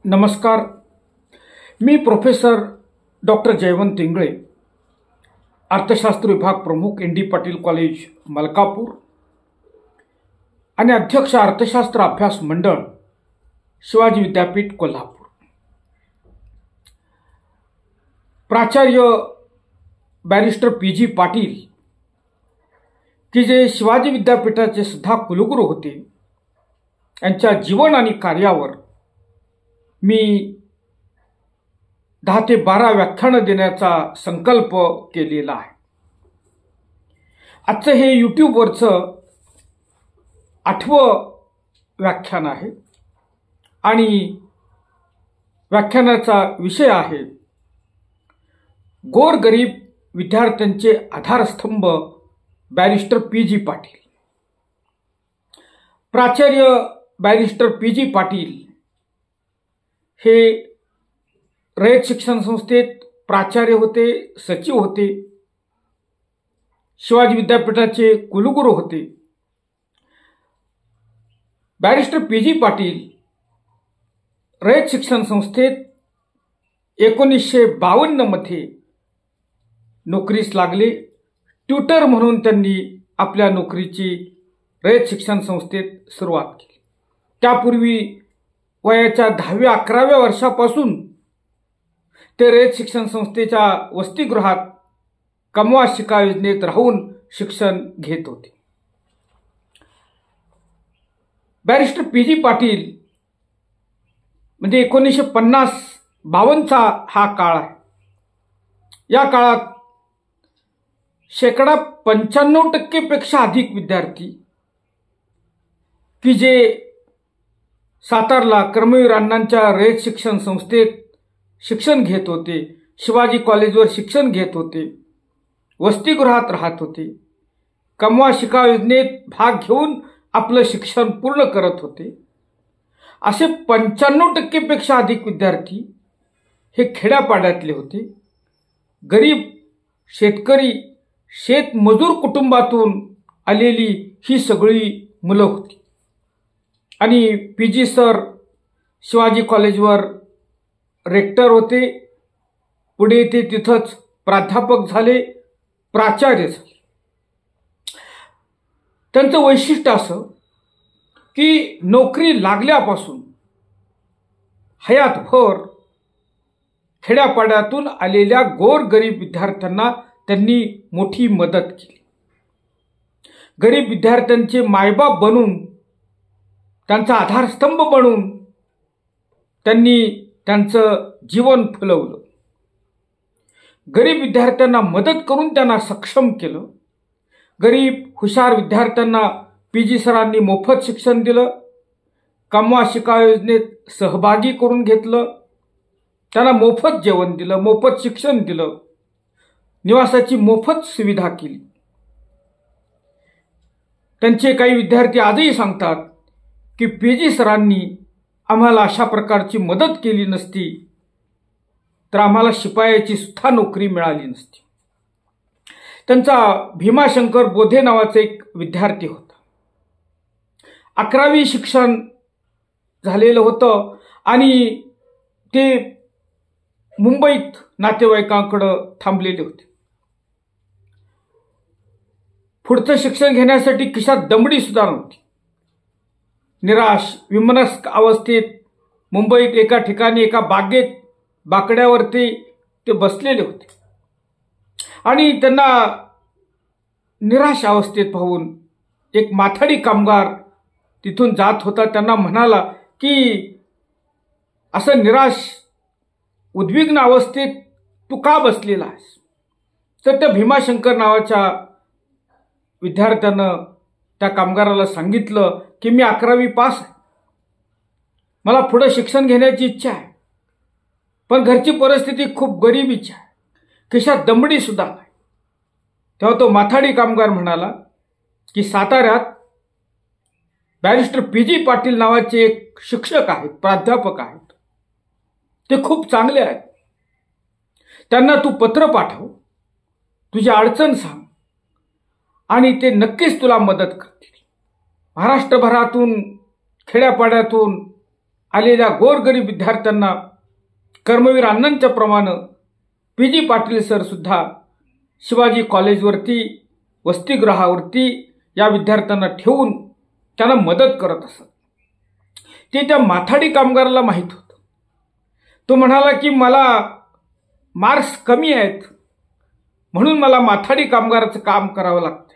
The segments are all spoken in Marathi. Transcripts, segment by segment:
नमस्कार. मी प्रोफेसर डॉक्टर जयवंत इंगळे, अर्थशास्त्र विभाग प्रमुख N D Patil college Malkapur आणि अध्यक्ष अर्थशास्त्र अभ्यास मंडळ शिवाजी विद्यापीठ कोल्हापूर. प्राचार्य बॅरिस्टर पी.जी. पाटील की जे शिवाजी विद्यापीठाचे सुद्धा कुलगुरू होते, यांच्या जीवन आणि कार्यावर मी 10 ते 12 व्याख्यानं देण्याचा संकल्प केलेला आहे. आजचं हे यूट्यूबवरचं 8वं व्याख्यान आहे आणि व्याख्यानाचा विषय आहे गोरगरीब विद्यार्थ्यांचे आधारस्तंभ बॅरिस्टर पी.जी. पाटील. प्राचार्य बॅरिस्टर पी.जी. पाटील हे रयत शिक्षण संस्थेत प्राचार्य होते, सचिव होते, शिवाजी विद्यापीठाचे कुलगुरू होते. Barrister PG. पाटील रयत शिक्षण संस्थेत 1952 मध्ये नोकरीस लागले. ट्युटर म्हणून त्यांनी आपल्या नोकरीची रयत शिक्षण संस्थेत सुरुवात केली. त्यापूर्वी वयाच्या 10व्या-11व्या वर्षापासून ते रयत शिक्षण संस्थेच्या वसतिगृहात कमवा शिका योजनेत राहून शिक्षण घेत होते. Barrister PG. पाटील म्हणजे 1950-52चा हा काळ आहे. या काळात 95% पेक्षा अधिक विद्यार्थी की जे सातारला कर्मवीर अण्णांच्या रयत शिक्षण संस्थेत शिक्षण घेत होते, शिवाजी कॉलेजवर शिक्षण घेत होते, वसतिगृहात राहत होते, कमवा शिका योजनेत भाग घेऊन आपलं शिक्षण पूर्ण करत होते, असे 95% पेक्षा अधिक विद्यार्थी हे खेड्यापाड्यातले होते. गरीब शेतकरी शेतमजूर कुटुंबातून आलेली ही सगळी मुलं होती. आणि पी.जी. सर शिवाजी कॉलेजवर रेक्टर होते. पुढे ते तिथंच प्राध्यापक झाले, प्राचार्य झाले. त्यांचं वैशिष्ट्य असं की नोकरी लागल्यापासून हयातभर खेड्यापाड्यातून आलेल्या गोरगरीब विद्यार्थ्यांना त्यांनी मोठी मदत केली. गरीब विद्यार्थ्यांचे मायबाप बनून, त्यांचा आधारस्तंभ बनून त्यांनी त्यांचं जीवन फुलवलं. गरीब विद्यार्थ्यांना मदत करून त्यांना सक्षम केलं. गरीब हुशार विद्यार्थ्यांना पी.जी. सरांनी मोफत शिक्षण दिलं, कमवा शिका योजनेत सहभागी करून घेतलं, त्यांना मोफत जेवण दिलं, मोफत शिक्षण दिलं, निवासाची मोफत सुविधा केली. त्यांचे काही विद्यार्थी आजही सांगतात की पी.जी. सरांनी आम्हाला अशा प्रकारची मदत केली नसती तर आम्हाला शिपायाची सुद्धा नोकरी मिळाली नसती. त्यांचा भीमाशंकर बोधे नावाचा एक विद्यार्थी होता. 11वी शिक्षण झालेलं होतं आणि ते मुंबईत नातेवाईकांकडे थांबलेले होते. पुढचं शिक्षण घेण्यासाठी खिशात दमडी सुद्धा नव्हती. निराश विमनस्क अवस्थेत मुंबईत एका ठिकाणी एका बागेत बाकड्यावरती ते बसलेले होते आणि त्यांना निराश अवस्थेत पाहून एक माथाडी कामगार तिथून जात होता. त्यांना म्हणाला की असं निराश उद्विग्न अवस्थेत तू का बसलेला आहेस? तर त्या भीमाशंकर नावाच्या विद्यार्थ्यानं त्या कामगाराला सांगितलं की मी 11वी पास आहे, मला पुढे शिक्षण घेण्याची इच्छा आहे, पण घरची परिस्थिती खूप गरिबीची आहे, खिशात दमडी सुद्धा नाही. तेव्हा तो माथाडी कामगार म्हणाला की साताऱ्यात बॅरिस्टर पी.जी. पाटील नावाचे एक शिक्षक आहेत, प्राध्यापक आहेत, ते खूप चांगले आहेत, त्यांना तू पत्र पाठव, तुझी अडचण सांग आणि ते नक्कीच तुला मदत करतील. महाराष्ट्रभरातून खेड्यापाड्यातून आलेल्या गोरगरीब विद्यार्थ्यांना कर्मवीर अण्णांच्या प्रमाणे PG पाटील सर सुद्धा शिवाजी कॉलेजवरती वसतिगृहावरती या विद्यार्थ्यांना ठेवून त्यांना मदत करत असत. ते त्या माथाडी कामगाराला माहीत होतं. तो म्हणाला की मला मार्क्स कमी आहेत म्हणून मला माथाडी कामगाराचं काम करावं लागतं.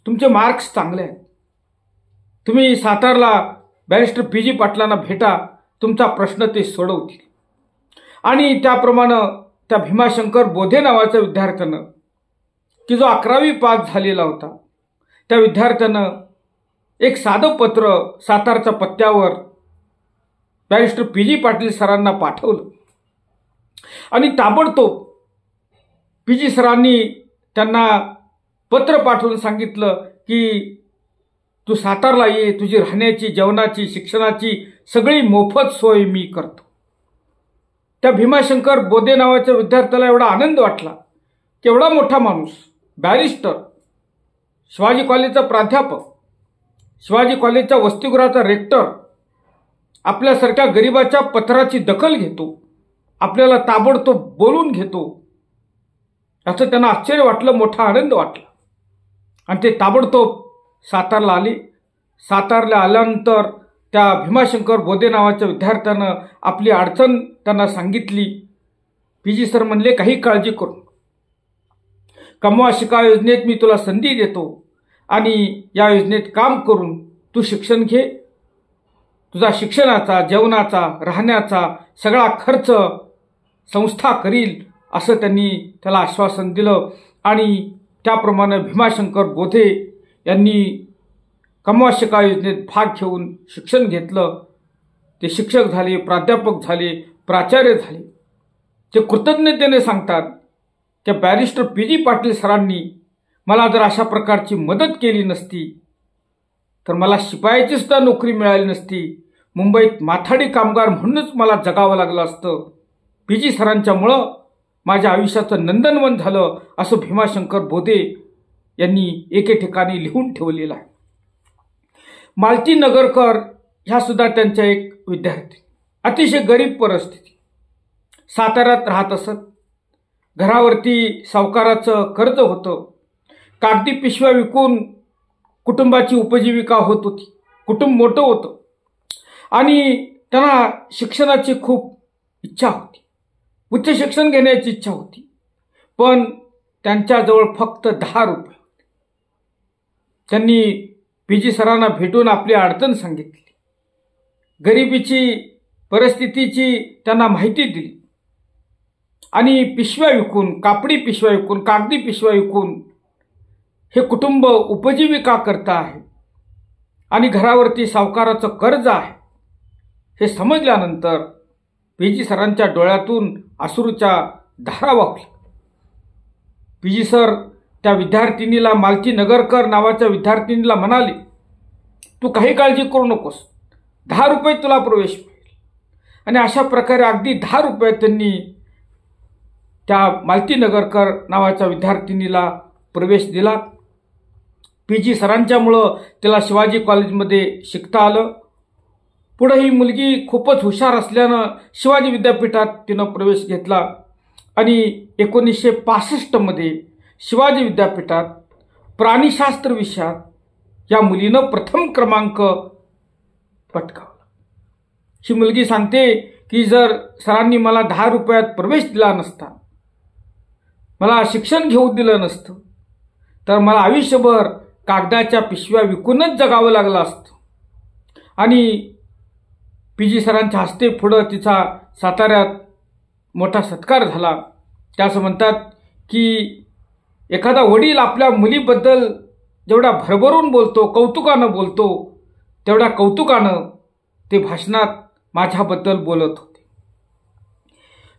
तुमचे मार्क्स चांगले आहेत, तुम्ही सातारला बॅरिस्टर PG पाटलांना भेटा, तुमचा प्रश्न ते सोडवतील. आणि त्याप्रमाणे त्या भीमाशंकर बोधे नावाच्या विद्यार्थ्यानं की जो 11वी पास झालेला होता, त्या विद्यार्थ्यानं एक साधं पत्र सातारच्या पत्त्यावर बॅरिस्टर PG पाटील सरांना पाठवलं. आणि ताबडतोब PG सरांनी त्यांना पत्र पाठवून सांगितलं की तू सातारला ये, तुझी राहण्याची, जेवणाची, शिक्षणाची सगळी मोफत सोय मी करतो. त्या भीमाशंकर बोधे नावाच्या विद्यार्थ्याला एवढा आनंद वाटला की एवढा मोठा माणूस, बॅरिस्टर, शिवाजी कॉलेजचा प्राध्यापक, शिवाजी कॉलेजच्या वसतिगृहाचा रेक्टर आपल्यासारख्या गरिबाच्या पत्राची दखल घेतो, आपल्याला ताबडतोब बोलून घेतो. याचं त्यांना आश्चर्य वाटलं, मोठा आनंद वाटला. आणि ते ताबडतोब सातारला आले. सातारला आल्यानंतर त्या भीमाशंकर बोधे नावाच्या विद्यार्थ्यानं आपली अडचण त्यांना सांगितली. PG सर म्हणले काही काळजी करू, कमवा शिका योजनेत मी तुला संधी देतो आणि या योजनेत काम करून तू शिक्षण घे. तुझा शिक्षणाचा, जेवणाचा, राहण्याचा सगळा खर्च संस्था करील असं त्यांनी त्याला आश्वासन दिलं. आणि त्याप्रमाणे भीमाशंकर बोधे यांनी कमवा शिका योजनेत भाग घेऊन शिक्षण घेतलं. ते शिक्षक झाले, प्राध्यापक झाले, प्राचार्य झाले. ते कृतज्ञतेने सांगतात की बॅरिस्टर PG पाटील सरांनी मला जर अशा प्रकारची मदत केली नसती तर मला शिपायाची सुद्धा नोकरी मिळाली नसती. मुंबईत माथाडी कामगार म्हणूनच मला जगावं लागलं असतं. PG सरांच्यामुळं माझ्या आयुष्याचं नंदनवन झालं असं भीमाशंकर बोधे यांनी एके ठिकाणी लिहून ठेवलेलं आहे. मालती नगरकर ह्या सुद्धा त्यांच्या एक विद्यार्थी, अतिशय गरीब परिस्थिती, साताऱ्यात राहत असत. घरावरती सावकाराचं कर्ज होतं. कागदी पिशव्या विकून कुटुंबाची उपजीविका होत होती. कुटुंब मोठं होतं आणि त्यांना शिक्षणाची खूप इच्छा होती, उच्च शिक्षण घेण्याची इच्छा होती. पण त्यांच्याजवळ फक्त 10 रुपये होते. त्यांनी PG सरांना भेटून आपली अडचण सांगितली, गरिबीची परिस्थितीची त्यांना माहिती दिली. आणि पिशव्या विकून, कापडी पिशव्या विकून, कागदी पिशव्या विकून हे कुटुंब उपजीविका करत आहे आणि घरावरती सावकाराचं कर्ज आहे हे समजल्यानंतर PG सरांच्या डोळ्यातून अश्रूच्या धारा वाहल्या. PG सर त्या विद्यार्थिनीला, मालती नगरकर नावाच्या विद्यार्थिनीला म्हणाले, तू काही काळजी करू नकोस, 10 रुपये तुला प्रवेश मिळेल. आणि अशा प्रकारे अगदी 10 रुपये त्यांनी त्या मालती नगरकर नावाच्या विद्यार्थिनीला प्रवेश दिला. PG सरांच्यामुळं तिला शिवाजी कॉलेजमध्ये शिकता आलं. पुढे ही मुलगी खूपच हुशार असल्यानं शिवाजी विद्यापीठात तिनं प्रवेश घेतला आणि 1965 शिवाजी विद्यापीठात प्राणीशास्त्र विषयात या मुलीनं प्रथम क्रमांक पटकावला. ही मुलगी सांगते की जर सरांनी मला 10 रुपयात प्रवेश दिला नसता, मला शिक्षण घेऊ दिलं नसतं, तर मला आयुष्यभर कागदाच्या पिशव्या विकूनच जगावं लागलं असतं. आणि PG सरांच्या हस्ते पुढं तिचा साताऱ्यात मोठा सत्कार झाला. ते असं म्हणतात की एखादा वडील आपल्या मुलीबद्दल जेवढा भरभरून बोलतो, कौतुकानं बोलतो, तेवढ्या कौतुकानं ते भाषणात माझ्याबद्दल बोलत होते.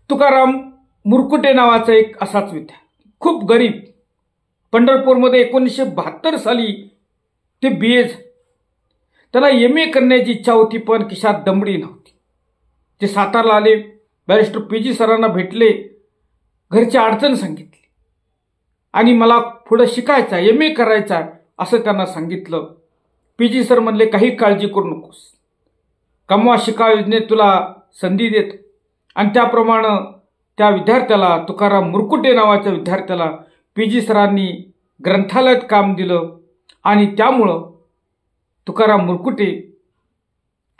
तुकाराम मुरकुटे नावाचा एक असाच विद्यार्थी, खूप गरीब, पंढरपूरमध्ये 1972 साली ते BA झाले. त्याला MA करण्याची इच्छा होती पण खिशात दमडी नव्हती. ते सातारला आले, बॅरिस्टर PG सरांना भेटले, घरची अडचण सांगितली आणि मला पुढं शिकायचं, MA करायचा असं त्यांना सांगितलं. PG सर म्हणले काही काळजी करू नकोस, कमवा शिका योजनेत तुला संधी देतो. आणि त्याप्रमाणे त्या विद्यार्थ्याला, तुकाराम मुरकुटे नावाच्या विद्यार्थ्याला PG सरांनी ग्रंथालयात काम दिलं. आणि त्यामुळं तुकाराम मुरकुटे,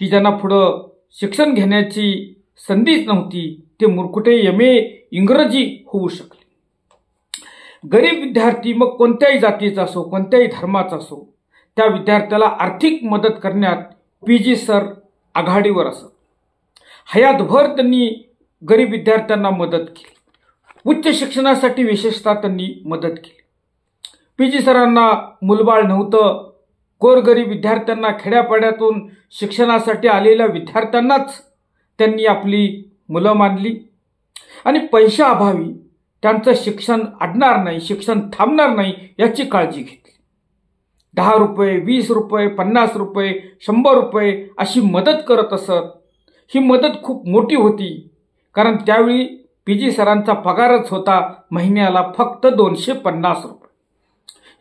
की ज्यांना पुढं शिक्षण घेण्याची संधीच नव्हती, ते मुरकुटे MA इंग्रजी होऊ शकले. गरीब विद्यार्थी मग कोणत्याही जातीचा असो, कोणत्याही धर्माचा असो, त्या विद्यार्थ्याला आर्थिक मदत करण्यात PG सर आघाडीवर असत. हयातभर त्यांनी गरीब विद्यार्थ्यांना मदत केली. उच्च शिक्षणासाठी विशेषतः त्यांनी मदत केली. PG सरांना मुलबाळ नव्हतं. गोरगरीब विद्यार्थ्यांना, खेड्यापाड्यातून शिक्षणासाठी आलेल्या विद्यार्थ्यांनाच त्यांनी आपली मुलं मानली. आणि पैशाअभावी त्यांचं शिक्षण अडणार नाही, शिक्षण थांबणार नाही याची काळजी घेतली. 10 रुपये, 20 रुपये, 50 रुपये, 100 रुपये अशी मदत करत असत. ही मदत खूप मोठी होती, कारण त्यावेळी PG सरांचा पगारच होता महिन्याला फक्त 250 रुपये.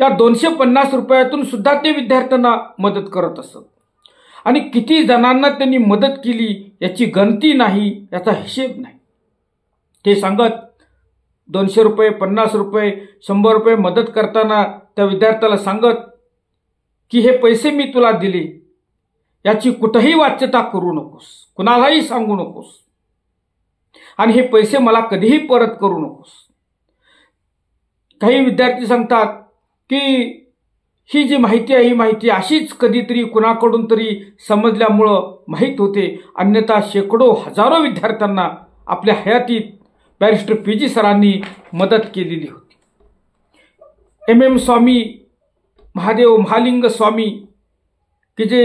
या 250 रुपयातून सुद्धा ते विद्यार्थ्यांना मदत करत असत. आणि किती जणांना त्यांनी मदत केली याची गणती नाही, याचा हिशेब नाही. ते सांगत 200 रुपये, 50 रुपये, 100 रुपये मदत करताना त्या विद्यार्थ्याला सांगत की हे पैसे मी तुला दिले, याची कुठेही वाच्यता करू नकोस, कुणालाही सांगू नकोस, आणि हे पैसे मला कधीही परत करू नकोस. काही विद्यार्थी सांगतात की ही जी माहिती आहे, ही माहिती अशीच कधीतरी कुणाकडून तरी समजल्यामुळं माहीत होते, अन्यथा शेकडो हजारो विद्यार्थ्यांना आपल्या हयातीत बॅरिस्टर PG सरांनी मदत केलेली होती. MM स्वामी, महादेव महालिंग स्वामी, की जे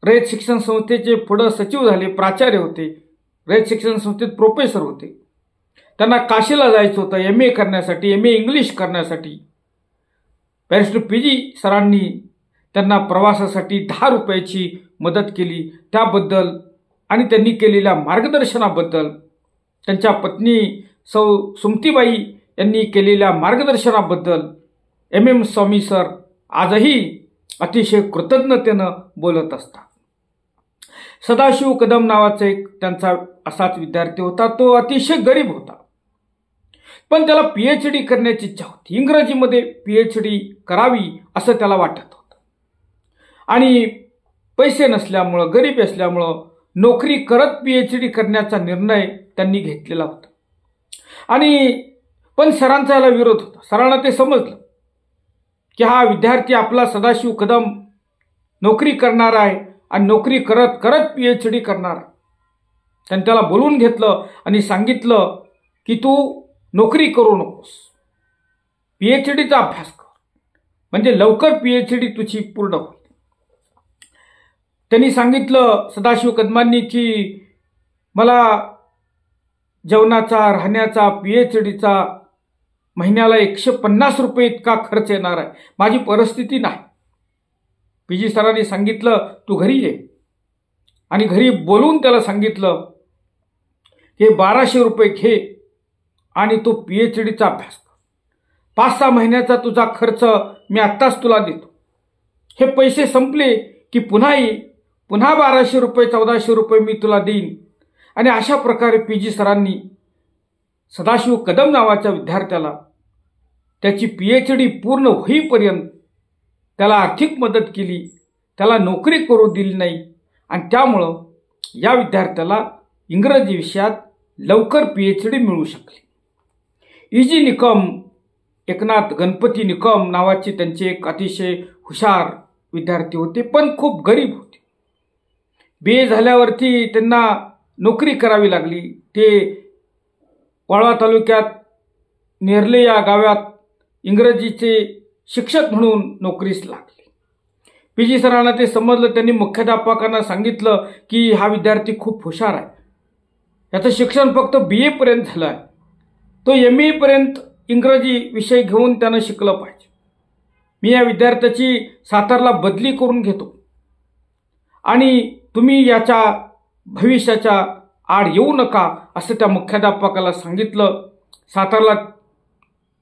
रयत शिक्षण संस्थेचे पुढं सचिव झाले, प्राचार्य होते, रयत शिक्षण संस्थेत प्रोफेसर होते. त्यांना काशीला जायचं होतं MA करण्यासाठी, MA इंग्लिश करण्यासाठी. बॅरिस्टर PG सरांनी त्यांना प्रवासासाठी 10 रुपयाची मदत केली. त्याबद्दल आणि त्यांनी केलेल्या मार्गदर्शनाबद्दल, त्यांच्या पत्नी सौ सुमतीबाई यांनी केलेल्या मार्गदर्शनाबद्दल MM स्वामी सर आजही अतिशय कृतज्ञतेनं बोलत असतात. सदाशिव कदम नावाचा एक त्यांचा असाच विद्यार्थी होता. तो अतिशय गरीब होता, पण त्याला PhD करण्याची इच्छा होती. इंग्रजीमध्ये PhD करावी असं त्याला वाटत होतं. आणि पैसे नसल्यामुळं, गरीब असल्यामुळं नोकरी करत PhD करण्याचा निर्णय त्यांनी घेतलेला होता. आणि पण सरांचा याला विरोध होता. सरांना ते समजलं की हा विद्यार्थी आपला सदाशिव कदम नोकरी करणार आहे आणि नोकरी करत करत PhD करणार आहे. त्यांनी त्याला बोलवून घेतलं आणि सांगितलं की तू नोकरी करू नकोस, PhDचा अभ्यास कर, म्हणजे लवकर PhD तुझी पूर्ण होईल. त्यांनी सांगितलं सदाशिव कदमांनी की मला जेवणाचा, राहण्याचा, PhDचा महिन्याला 150 रुपये इतका खर्च येणार आहे, माझी परिस्थिती नाही. PG सरांनी सांगितलं तू घरी ये, आणि घरी बोलून त्याला सांगितलं हे 1200 रुपये घे आणि तो PhDचा अभ्यास कर. 5-6 महिन्याचा तुझा खर्च मी आत्ताच तुला देतो. हे पैसे संपले की पुन्हा ये, पुन्हा 1200 रुपये, 1400 रुपये मी तुला देईन. आणि अशा प्रकारे PG सरांनी सदाशिव कदम नावाच्या विद्यार्थ्याला त्याची PhD पूर्ण होईपर्यंत त्याला आर्थिक मदत केली, त्याला नोकरी करू दिली नाही. आणि त्यामुळं या विद्यार्थ्याला इंग्रजी विषयात लवकर PhD मिळू शकली. EG निकम, एकनाथ गणपती निकम नावाचे त्यांचे एक अतिशय हुशार विद्यार्थी होते, पण खूप गरीब होते. BA झाल्यावरती त्यांना नोकरी करावी लागली. ते वाळवा तालुक्यात नेरले या गावात इंग्रजीचे शिक्षक म्हणून नोकरीस लागले. PG सरांना ते समजलं. त्यांनी मुख्याध्यापकांना सांगितलं की हा विद्यार्थी खूप हुशार आहे, याचं शिक्षण फक्त BA पर्यंत झालं आहे, तो MA पर्यंत इंग्रजी विषय घेऊन त्यानं शिकलं पाहिजे. मी या विद्यार्थ्याची सातारला बदली करून घेतो आणि तुम्ही याच्या भविष्याच्या आड येऊ नका असं त्या मुख्याध्यापकाला सांगितलं. सातारला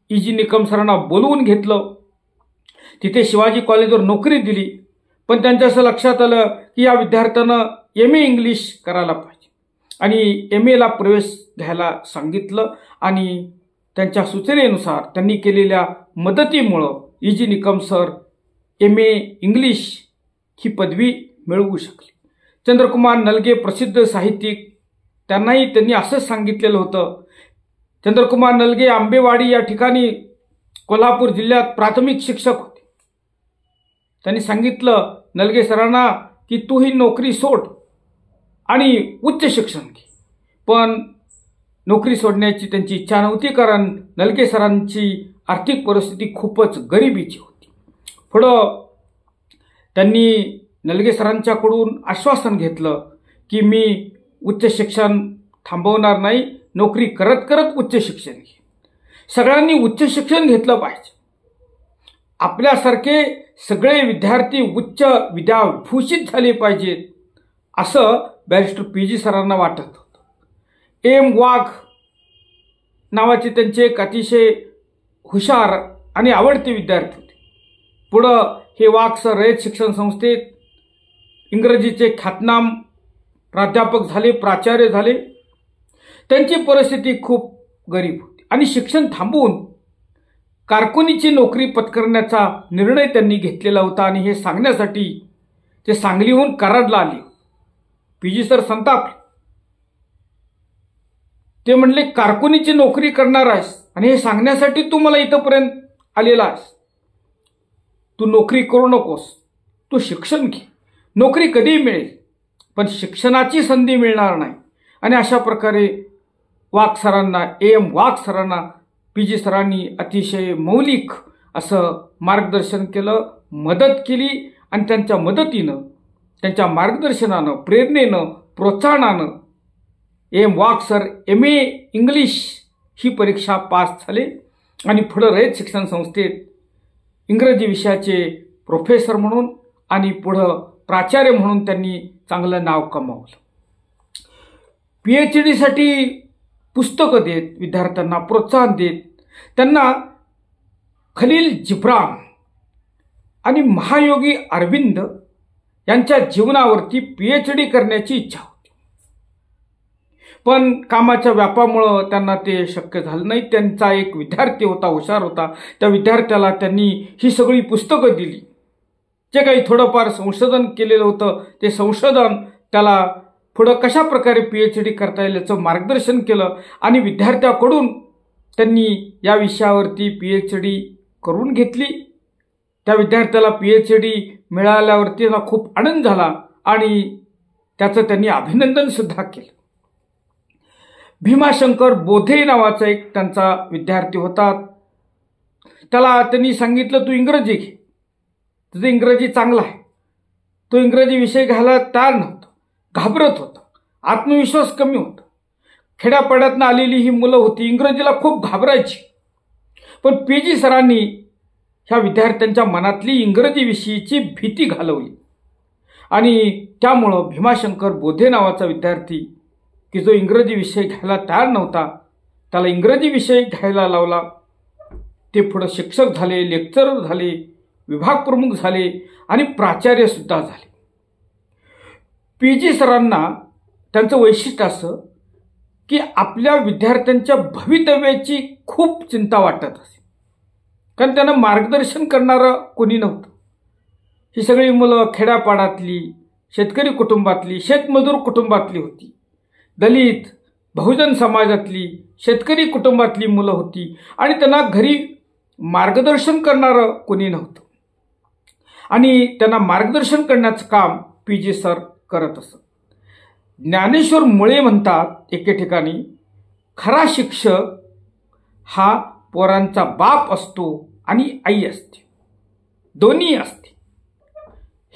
EG निकम सरांना बोलवून घेतलं. तिथे शिवाजी कॉलेजवर नोकरी दिली. पण त्यांच्या असं लक्षात आलं की या विद्यार्थ्यानं MA इंग्लिश करायला पाहिजे आणि MA ला प्रवेश घ्यायला सांगितलं आणि त्यांच्या सूचनेनुसार त्यांनी केलेल्या मदतीमुळं E.G. Nikam sir MA English ही पदवी मिळवू शकले. चंद्रकुमार नलगे प्रसिद्ध साहित्यिक, त्यांनाही त्यांनी असंच सांगितलेलं होतं. चंद्रकुमार नलगे आंबेवाडी या ठिकाणी कोल्हापूर जिल्ह्यात प्राथमिक शिक्षक होते. त्यांनी सांगितलं नलगे सरांना की तू ही नोकरी सोड आणि उच्च शिक्षण घे. पण नोकरी सोडण्याची त्यांची इच्छा नव्हती, कारण नलगे सरांची आर्थिक परिस्थिती खूपच गरिबीची होती. पुढं त्यांनी नलगे सरांच्याकडून आश्वासन घेतलं की मी उच्च शिक्षण थांबवणार नाही, नोकरी करत करत उच्च शिक्षण घे. सगळ्यांनी उच्च शिक्षण घेतलं पाहिजे. आपल्यासारखे सगळे विद्यार्थी उच्च विद्याभूषित झाले पाहिजेत असं बॅरिस्टर PG सरांना वाटत होतं. M. वाघ नावाचे त्यांचे एक अतिशय हुशार आणि आवडते विद्यार्थी होते. पुढं हे वाघ सर रयत शिक्षण संस्थेत इंग्रजीचे ख्यातनाम प्राध्यापक झाले, प्राचार्य झाले. त्यांची परिस्थिती खूप गरीब होती आणि शिक्षण थांबवून कारकुनीची नोकरी पत्करण्याचा निर्णय त्यांनी घेतलेला होता आणि हे सांगण्यासाठी ते सांगलीहून कराडला आले. PG सर संतापले. ते म्हणले कारकुनीची नोकरी करणार आहेस आणि हे सांगण्यासाठी तू मला इथंपर्यंत आलेला आहेस. तू नोकरी करू नकोस, तू शिक्षण घे. नोकरी कधीही मिळेल पण शिक्षणाची संधी मिळणार नाही. आणि अशा प्रकारे वाघ सरांना वाघ सरांना PG सरांनी अतिशय मौलिक असं मार्गदर्शन केलं, मदत केली आणि त्यांच्या मदतीनं, त्यांच्या मार्गदर्शनानं, प्रेरणेनं, प्रोत्साहनानं वाघ सर MA इंग्लिश ही परीक्षा पास झाले आणि पुढं रयत शिक्षण संस्थेत इंग्रजी विषयाचे प्रोफेसर म्हणून आणि पुढं प्राचार्य म्हणून त्यांनी चांगलं नाव कमावलं. PhD साठी पुस्तकं देत, विद्यार्थ्यांना प्रोत्साहन देत, त्यांना खलील जिब्रान आणि महायोगी अरविंद यांच्या जीवनावरती PhD करण्याची इच्छा होती. पण कामाच्या व्यापामुळं त्यांना ते शक्य झालं नाही. त्यांचा एक विद्यार्थी होता, हुशार होता. त्या विद्यार्थ्याला त्यांनी ही सगळी पुस्तकं दिली. जे काही थोडंफार संशोधन केलेलं होतं ते संशोधन त्याला पुढं कशा प्रकारे PhD करता येईल याचं मार्गदर्शन केलं आणि विद्यार्थ्याकडून त्यांनी या विषयावरती PhD करून घेतली. त्या विद्यार्थ्याला PhD मिळाल्यावरती त्यांना खूप आनंद झाला आणि त्याचं त्यांनी अभिनंदन सुद्धा केलं. भीमाशंकर बोधे नावाचा एक त्यांचा विद्यार्थी होता. त्याला त्यांनी सांगितलं तू इंग्रजी घे, तुझं इंग्रजी चांगलं आहे. तो इंग्रजी विषय घ्यायला तयार नव्हता, घाबरत होता, आत्मविश्वास कमी होता. खेड्यापाड्यातनं आलेली ही मुलं होती, इंग्रजीला खूप घाबरायची. पण PG सरांनी ह्या विद्यार्थ्यांच्या मनातली इंग्रजी विषयीची भीती घालवली आणि त्यामुळं भीमाशंकर बोधे नावाचा विद्यार्थी की जो इंग्रजी विषय घ्यायला तयार नव्हता त्याला इंग्रजी विषय घ्यायला लावला. ते पुढं शिक्षक झाले, लेक्चरर झाले, विभाग प्रमुख झाले आणि प्राचार्य सुद्धा झाले. PG सरांना त्यांचं वैशिष्ट्य असं की आपल्या विद्यार्थ्यांच्या भवितव्याची खूप चिंता वाटत असे, कारण त्यांना मार्गदर्शन करणारं कोणी नव्हतं. ही सगळी मुलं खेड्यापाड्यातली, शेतकरी कुटुंबातली, शेतमजूर कुटुंबातली होती. दलित, बहुजन समाजातली, शेतकरी कुटुंबातली मुलं होती आणि त्यांना घरी मार्गदर्शन करणारं कोणी नव्हतं. आणि त्यांना मार्गदर्शन करण्याचं काम PG सर करत असत. ज्ञानेश्वर मुळे म्हणतात एके ठिकाणी, खरा शिक्षक हा पोरांचा बाप असतो आणि आई असते, दोन्ही असते.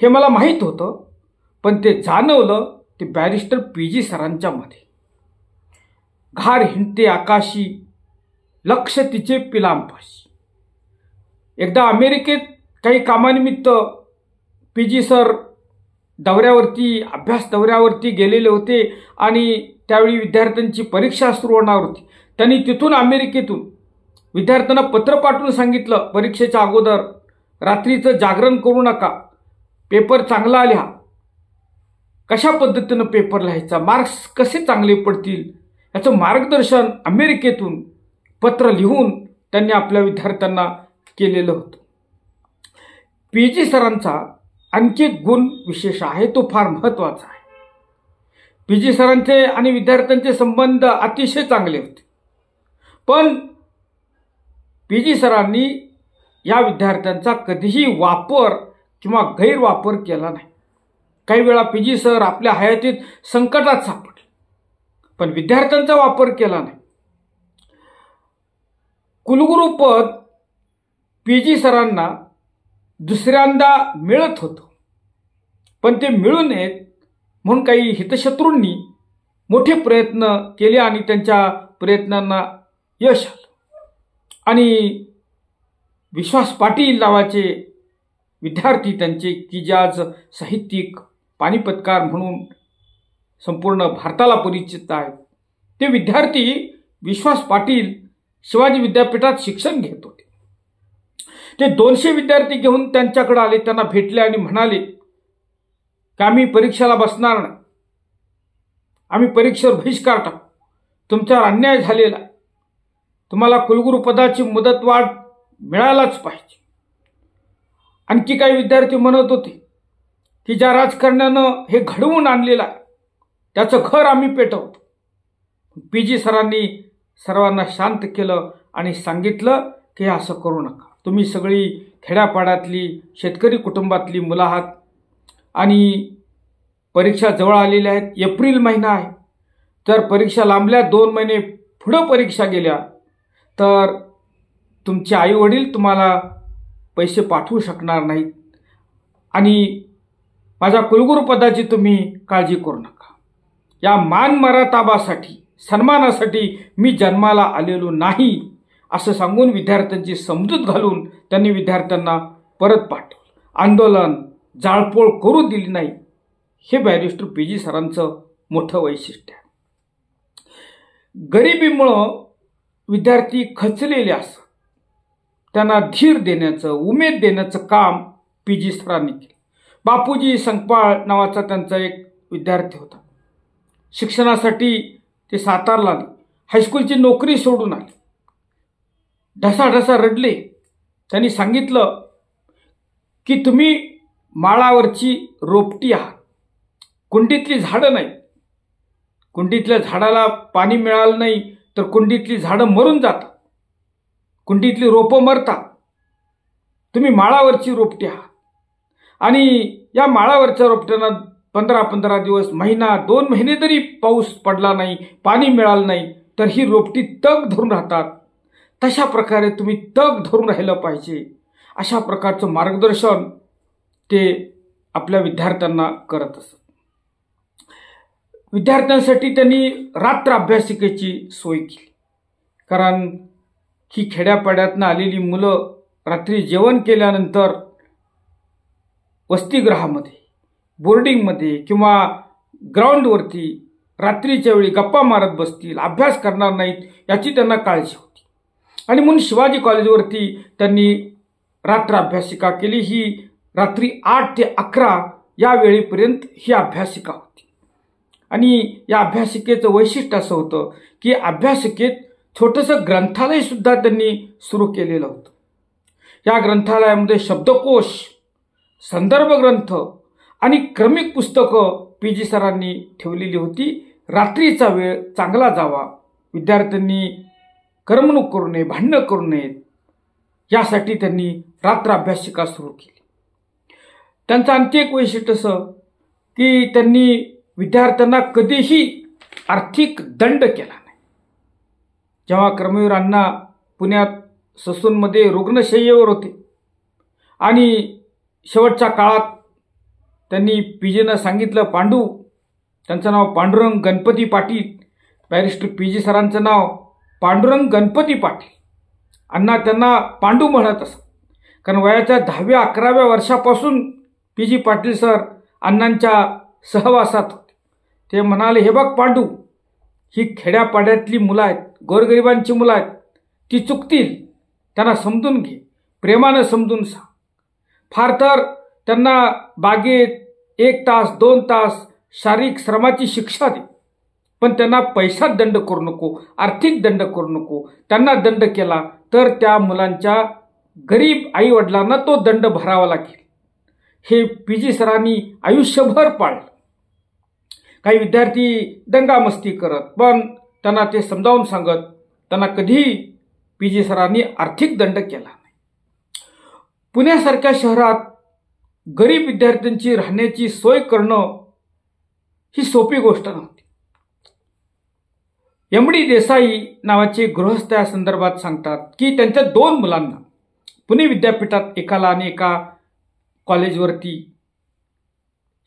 हे मला माहीत होतं, पण ते जाणवलं ते बॅरिस्टर PG सरांच्या मध्ये. घार हिंडते आकाशी, लक्ष तिचे पिलांपाशी. एकदा अमेरिकेत काही कामानिमित्त PG सर दौऱ्यावरती, अभ्यास दौऱ्यावरती गेलेले होते आणि त्यावेळी विद्यार्थ्यांची परीक्षा सुरू होणार होती. त्यांनी तिथून अमेरिकेतून विद्यार्थ्यांना पत्र पाठवून सांगितलं, परीक्षेच्या अगोदर रात्रीचं जागरण करू नका, पेपर चांगला लिहा. कशा पद्धतीनं पेपर लिहायचा, मार्क्स कसे चांगले पडतील याचं मार्गदर्शन अमेरिकेतून पत्र लिहून त्यांनी आपल्या विद्यार्थ्यांना केलेलं होतं. पीजी सरांचा आणखी एक गुण विशेष आहे, तो फार महत्त्वाचा आहे. पीजी सरांचे आणि विद्यार्थ्यांचे संबंध अतिशय चांगले होते, पण पीजी सरांनी या विद्यार्थ्यांचा कधीही वापर किंवा गैरवापर केला नाही. काही वेळा पीजी सर आपल्या हयातीत संकटात सापडले, पण विद्यार्थ्यांचा वापर केला नाही. कुलगुरुपद पीजी सरांना दुसऱ्यांदा मिळत होतं, पण ते मिळू नयेत म्हणून काही हितशत्रूंनी मोठे प्रयत्न केले आणि त्यांच्या प्रयत्नांना यश आलं. आणि विश्वास पाटील नावाचे विद्यार्थी त्यांचे, की जे आज साहित्यिक पानिपतकार म्हणून संपूर्ण भारताला परिचित आहेत, ते विद्यार्थी विश्वास पाटील शिवाजी विद्यापीठात शिक्षण घेत होते. ते 200 विद्यार्थी घेऊन त्यांच्याकडे आले, त्यांना भेटले आणि म्हणाले की आम्ही परीक्षेला बसणार नाही, आम्ही परीक्षेवर बहिष्कार टाकू, तुमच्यावर अन्याय झालेला आहे, तुम्हाला कुलगुरुपदाची मुदतवाढ मिळायलाच पाहिजे. आणखी काही विद्यार्थी म्हणत होते की ज्या राजकारण्यानं हे घडवून आणलेलं आहे त्याचं घर आम्ही पेटवतो. पीजी सरांनी सर्वांना शांत केलं आणि सांगितलं की असं करू नका, तुम्ही सगळी खेड्यापाड्यातली शेतकरी कुटुंबातली मुलं आहात आणि परीक्षा जवळ आलेल्या आहेत, एप्रिल महिना आहे, तर परीक्षा लांबल्या, 2 महिने पुढं परीक्षा गेल्या तर तुमचे आईवडील तुम्हाला पैसे पाठवू शकणार नाहीत आणि माझ्या कुलगुरुपदाची तुम्ही काळजी करू नका. या मान मराताबासाठी, सन्मानासाठी मी जन्माला आलेलो नाही असं सांगून विद्यार्थ्यांची समजूत घालून त्यांनी विद्यार्थ्यांना परत पाठवलं. आंदोलन, जाळपोळ करू दिली नाही. हे बॅरिस्टर पीजी सरांचं मोठं वैशिष्ट्य आहे. गरिबीमुळं विद्यार्थी खचलेले असतात, त्यांना धीर देण्याचं, उमेद देण्याचं काम पीजी सरांनी केलं. बापूजी संकपाळ नावाचा त्यांचा एक विद्यार्थी होता. शिक्षणासाठी ते सातारला आले, हायस्कूलची नोकरी सोडून आले, ढसाढसा रडले. त्यांनी सांगितलं की तुम्ही माळावरची रोपटी आहात, कुंडीतली झाडं नाही. कुंडीतल्या झाडाला पाणी मिळालं नाही तर कुंडीतली झाडं मरून जातात, कुंडीतली रोपं मरतात. तुम्ही माळावरची रोपटी आहात आणि या माळावरच्या रोपट्यांना 15-15 दिवस, महिना, 2 महिने जरी पाऊस पडला नाही, पाणी मिळालं नाही तर ही रोपटी तग धरून राहतात. तशा प्रकारे तुम्ही तग धरून राहिलं पाहिजे. अशा प्रकारचं मार्गदर्शन ते आपल्या विद्यार्थ्यांना करत असत. विद्यार्थ्यांसाठी त्यांनी रात्र अभ्यासिकेची सोय केली, कारण ही खेड्यापाड्यातनं आलेली मुलं रात्री जेवण केल्यानंतर वसतिगृहामध्ये, बोर्डिंगमध्ये किंवा ग्राउंडवरती रात्रीच्या वेळी गप्पा मारत बसतील, अभ्यास करणार नाहीत याची त्यांना काळजी होती. आणि म्हणून शिवाजी कॉलेजवरती त्यांनी रात्र अभ्यासिका केली. ही रात्री 8 ते 11 या वेळेपर्यंत ही अभ्यासिका होती. आणि या अभ्यासिकेचं वैशिष्ट्य असं होतं की अभ्यासिकेत छोटंसं ग्रंथालयसुद्धा त्यांनी सुरू केलेलं होतं. या ग्रंथालयामध्ये शब्दकोश, संदर्भ ग्रंथ आणि क्रमिक पुस्तकं पीजी सरांनी ठेवलेली होती. रात्रीचा वेळ चांगला जावा, विद्यार्थ्यांनी करमणूक करू नये, भांडणं करू नयेत, यासाठी त्यांनी रात्र अभ्यासिका सुरू केली. त्यांचं आणखी एक वैशिष्ट्य असं की त्यांनी विद्यार्थ्यांना कधीही आर्थिक दंड केला नाही. जेव्हा कर्मवीर अण्णा पुण्यात ससूनमध्ये रुग्णशय्येवर होते आणि शेवटच्या काळात त्यांनी पीजीनं सांगितलं, पांडू, त्यांचं नाव पांडुरंग गणपती पाटील, बॅरिस्टर पीजी सरांचं नाव पांडुरंग गणपती पाटील, अण्णा त्यांना पांडू म्हणत असत. कारण वयाच्या 10व्या-11व्या वर्षापासून पीजी पाटील सर अण्णांच्या सहवासात होते. ते म्हणाले, हे बघ पांडू, ही खेड्यापाड्यातली मुलं आहेत, गोरगरिबांची मुलं आहेत, ती चुकतील, त्यांना समजून घे, प्रेमानं समजून सांग. फार तर त्यांना बागेत 1 तास 2 तास शारीरिक श्रमाची शिक्षा दे, पण त्यांना पैशात दंड करू नको, आर्थिक दंड करू नको. त्यांना दंड केला तर त्या मुलांच्या गरीब आईवडिलांना तो दंड भरावा लागेल. हे पी.जी. सरांनी आयुष्यभर पाळलं. काही विद्यार्थी दंगामस्ती करत, पण त्यांना ते समजावून सांगत त्यांना कधीही पी.जी. सरांनी आर्थिक दंड केला नाही. पुण्यासारख्या शहरात गरीब विद्यार्थ्यांची राहण्याची सोय करणं ही सोपी गोष्ट नव्हती. एम.डी. देसाई नावाचे गृहस्थ या संदर्भात सांगतात की त्यांच्या 2 मुलांना पुणे विद्यापीठात एकाला आणि एका कॉलेजवरती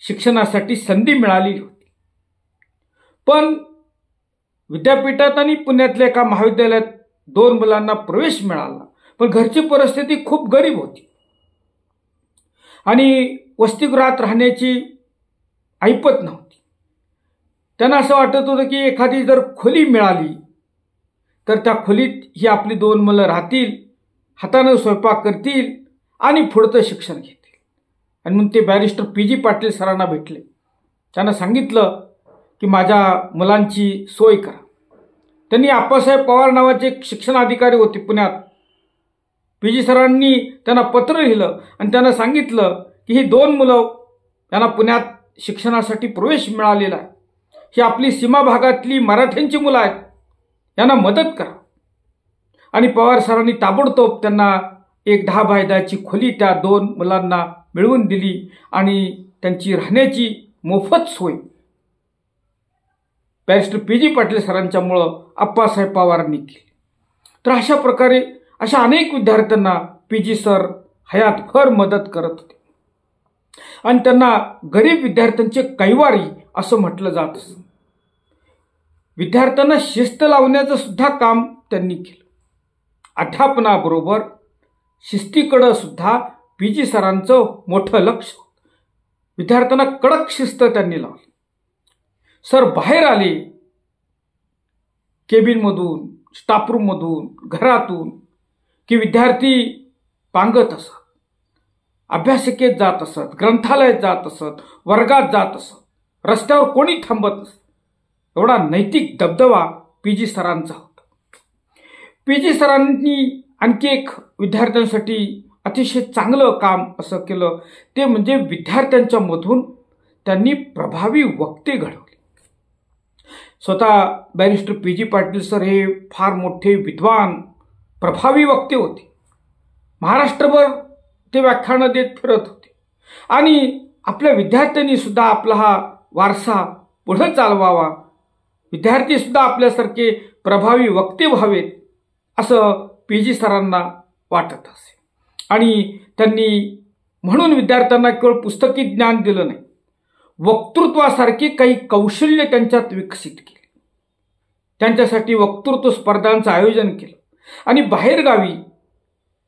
शिक्षणासाठी संधी मिळाली होती. पण विद्यापीठात आणि पुण्यातल्या एका महाविद्यालयात 2 मुलांना प्रवेश मिळाला, पण घरची परिस्थिती खूप गरीब होती आणि वसतिगृहात राहण्याची ऐपत नव्हती. त्यांना असं वाटत होतं की एखादी जर खोली मिळाली तर त्या खोलीत ही आपली 2 मुलं राहतील, हातानं स्वयंपाक करतील आणि पुढचं शिक्षण घेतील. आणि म्हणून ते बॅरिस्टर पी.जी. पाटील सरांना भेटले. त्यांना सांगितलं की माझ्या मुलांची सोय करा. त्यांनी आप्पासाहेब पवार नावाचे एक शिक्षणाधिकारी होते पुण्यात. पी.जी. सरांनी त्यांना पत्र लिहिलं आणि त्यांना सांगितलं की ही 2 मुलं यांना पुण्यात शिक्षणासाठी प्रवेश मिळालेला आहे. ही आपली सीमा भागातली मराठ्यांची मुलं आहेत, यांना मदत करा. आणि पवार सरांनी ताबडतोब त्यांना एक 10 बाय 10ची खोली त्या 2 मुलांना मिळवून दिली आणि त्यांची राहण्याची मोफत सोय बॅरिस्टर पी.जी. पाटील सरांच्यामुळं आप्पासाहेब पवारांनी केली. तर अशा प्रकारे अशा अनेक विद्यार्थ्यांना पी.जी. सर हयातभर मदत करत होते आणि त्यांना गरीब विद्यार्थ्यांचे कैवारी असं म्हटलं जात असतं. विद्यार्थ्यांना शिस्त लावण्याचं सुद्धा काम त्यांनी केलं. अध्यापनाबरोबर शिस्तीकडं सुद्धा पी.जी. सरांचं मोठं लक्ष होतं. विद्यार्थ्यांना कडक शिस्त त्यांनी लावली. सर बाहेर आले केबिनमधून, स्टाफरूममधून, घरातून की विद्यार्थी पांगत असत, अभ्यासिकेत जात असत, ग्रंथालयात जात असत, वर्गात जात असत, रस्त्यावर कोणी थांबत नसत. एवढा नैतिक दबदबा पी.जी. सरांचा होता. पी.जी. सरांनी आणखी एक विद्यार्थ्यांसाठी अतिशय चांगलं काम असं केलं, ते म्हणजे विद्यार्थ्यांच्या मधून त्यांनी प्रभावी वक्ते घडवले. स्वतः बॅरिस्टर पी.जी. पाटील सर हे फार मोठे विद्वान, प्रभावी वक्ते होते. महाराष्ट्रभर ते व्याख्यानं देत फिरत होते आणि आपल्या विद्यार्थ्यांनी सुद्धा आपला हा वारसा पुढे चालवावा, विद्यार्थी सुद्धा आपल्यासारखे प्रभावी वक्ते व्हावेत असं पी.जी. सरांना वाटत असे. आणि त्यांनी म्हणून विद्यार्थ्यांना केवळ पुस्तकी ज्ञान दिलं नाही, वक्तृत्वासारखी काही कौशल्य त्यांच्यात विकसित केली. त्यांच्यासाठी वक्तृत्व स्पर्धांचं आयोजन केलं आणि बाहेरगावी